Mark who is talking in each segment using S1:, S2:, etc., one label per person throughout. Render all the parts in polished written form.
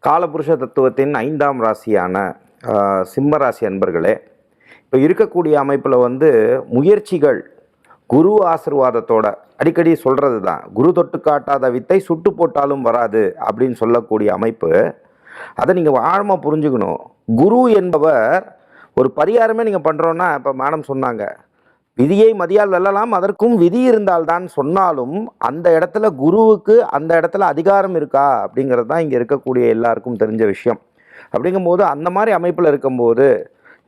S1: காலபுருஷ தத்துவத்தின் 5ஆம் ராசியான சிம்ம ராசி அன்பர்களே, இப்போ இருக்கக்கூடிய அமைப்பில் முயற்சிகள் குரு ஆசீர்வாதத்தோட அடிக்கடி சொல்கிறது தான், குரு தொட்டு காட்டாத வித்தை சுட்டு போட்டாலும் வராது அப்படின்னு சொல்லக்கூடிய அமைப்பு. அதை நீங்கள் ஆழமாக புரிஞ்சுக்கணும். குரு என்பவர் ஒரு பரிகாரமே நீங்கள் பண்ணுறோன்னா, இப்போ மேடம் சொன்னாங்க, விதியை மதியால் வெல்லலாம், அதற்கும் விதி இருந்தால்தான் சொன்னாலும் அந்த இடத்துல குருவுக்கு அந்த இடத்துல அதிகாரம் இருக்கா அப்படிங்கிறது தான் இங்கே இருக்கக்கூடிய எல்லாருக்கும் தெரிஞ்ச விஷயம். அப்படிங்கும்போது அந்த மாதிரி அமைப்பில் இருக்கும்போது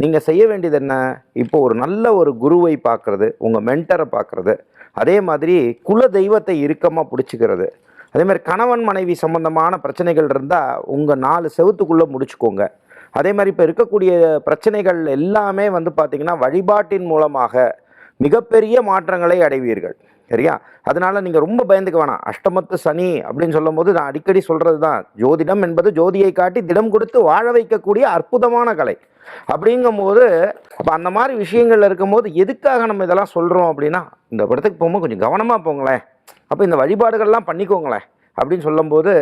S1: நீங்கள் செய்ய வேண்டியது என்ன? இப்போ ஒரு நல்ல ஒரு குருவை பார்க்குறது, உங்கள் மென்டரை பார்க்குறது, அதே மாதிரி குல தெய்வத்தை இறுக்கமாக பிடிச்சிக்கிறது, அதே மாதிரி கணவன் மனைவி சம்பந்தமான பிரச்சனைகள் இருந்தால் உங்கள் 4 செவத்துக்குள்ளே முடிச்சுக்கோங்க. அதே மாதிரி இப்போ இருக்கக்கூடிய பிரச்சனைகள் எல்லாமே பார்த்திங்கன்னா வழிபாட்டின் மூலமாக மிகப்பெரிய மாற்றங்களை அடைவீர்கள். சரியா? அதனால் நீங்கள் ரொம்ப பயந்துக்க வேணாம். அஷ்டமத்து சனி அப்படின்னு சொல்லும் போது நான் அடிக்கடி சொல்கிறது தான், ஜோதிடம் என்பது ஜோதியை காட்டி திடம் கொடுத்து வாழ வைக்கக்கூடிய அற்புதமான கலை. அப்படிங்கும்போது அப்போ அந்த மாதிரி விஷயங்கள்ல இருக்கும்போது எதுக்காக நம்ம இதெல்லாம் சொல்கிறோம் அப்படின்னா, இந்த படத்துக்கு போகும்போது கொஞ்சம் கவனமாக போங்களேன், அப்போ இந்த வழிபாடுகள்லாம் பண்ணிக்கோங்களேன் அப்படின்னு சொல்லும்போது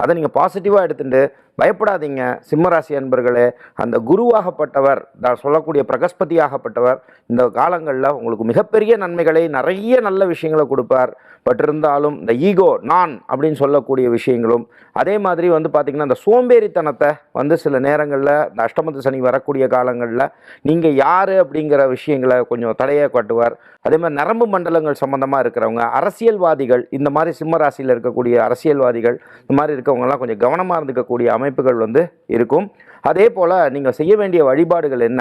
S1: அதை நீங்கள் பாசிட்டிவாக எடுத்துட்டு பயப்படாதீங்க. சிம்மராசி அன்பர்களே, அந்த குருவாகப்பட்டவர், நான் சொல்லக்கூடிய பிரகஸ்பதியாகப்பட்டவர் இந்த காலங்களில் உங்களுக்கு மிகப்பெரிய நன்மைகளை, நிறைய நல்ல விஷயங்களை கொடுப்பார். பட் இருந்தாலும் இந்த ஈகோ, நான் அப்படின்னு சொல்லக்கூடிய விஷயங்களும், அதே மாதிரி பார்த்திங்கன்னா இந்த சோம்பேறித்தனத்தை சில நேரங்களில் இந்த அஷ்டமத்து சனி வரக்கூடிய காலங்களில் நீங்கள் யார் அப்படிங்கிற விஷயங்களை கொஞ்சம் தடையை காட்டுவார். அதே மாதிரி நரம்பு மண்டலங்கள் சம்மந்தமாக இருக்கிறவங்க, அரசியல்வாதிகள், இந்த மாதிரி சிம்ம ராசியில் இருக்கக்கூடிய அரசியல்வாதிகள், இந்த மாதிரி இருக்கவங்கலாம் கொஞ்சம் கவனமாக இருந்துக்கக்கூடிய அமைப்புகள் இருக்கும். அதே போல் நீங்கள் செய்ய வேண்டிய வழிபாடுகள் என்ன?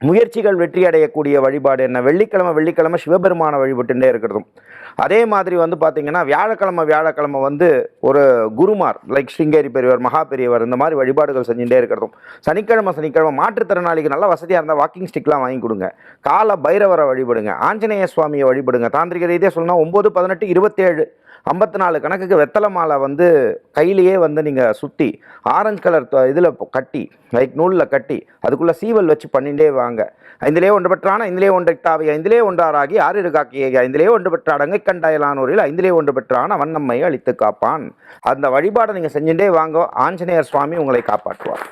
S1: முயற்சிகள் வெற்றி அடையக்கூடிய வழிபாடு என்ன? வெள்ளிக்கிழமை சிவபெருமான வழிபட்டுட்டே இருக்கிறதும், அதே மாதிரி பார்த்திங்கன்னா வியாழக்கிழமை ஒரு குருமார் லைக் ஸ்ருங்கேரி பெரியவர், மகா பெரியவர், இந்த மாதிரி வழிபாடுகள் செஞ்சுட்டே இருக்கிறதும், சனிக்கிழமை மாற்றுத்திறனாளிக்கு நல்லா வசதியாக இருந்தால் வாக்கிங் ஸ்டிக்லாம் வாங்கி கொடுங்க. கால பைரவரை வழிபடுங்க, ஆஞ்சநேய சுவாமியை வழிபடுங்க. தாந்திரிக ரீதியாக சொல்லணும் 9, 18, 27, 54 கணக்குக்கு வெத்தலை மாலை கையிலேயே நீங்கள் சுற்றி ஆரஞ்சு கலர் இதில் கட்டி, லைக் நூலில் கட்டி, அதுக்குள்ளே சீவல் வச்சு பண்ணிகிட்டே வாங்க. 5லே 1 பெற்றான 5லே 1 எட்டாவை 5லே 1 ஆறாகி 6 காக்கிய 5லே 1 பெற்ற அடங்கை கண்டாயலானோரில் 5லே 1 பெற்றான் அவன் நம்மை அழித்து காப்பான். அந்த வழிபாடை நீங்கள் செஞ்சுட்டே வாங்க. ஆஞ்சநேயர் சுவாமி உங்களை காப்பாற்றுவார்.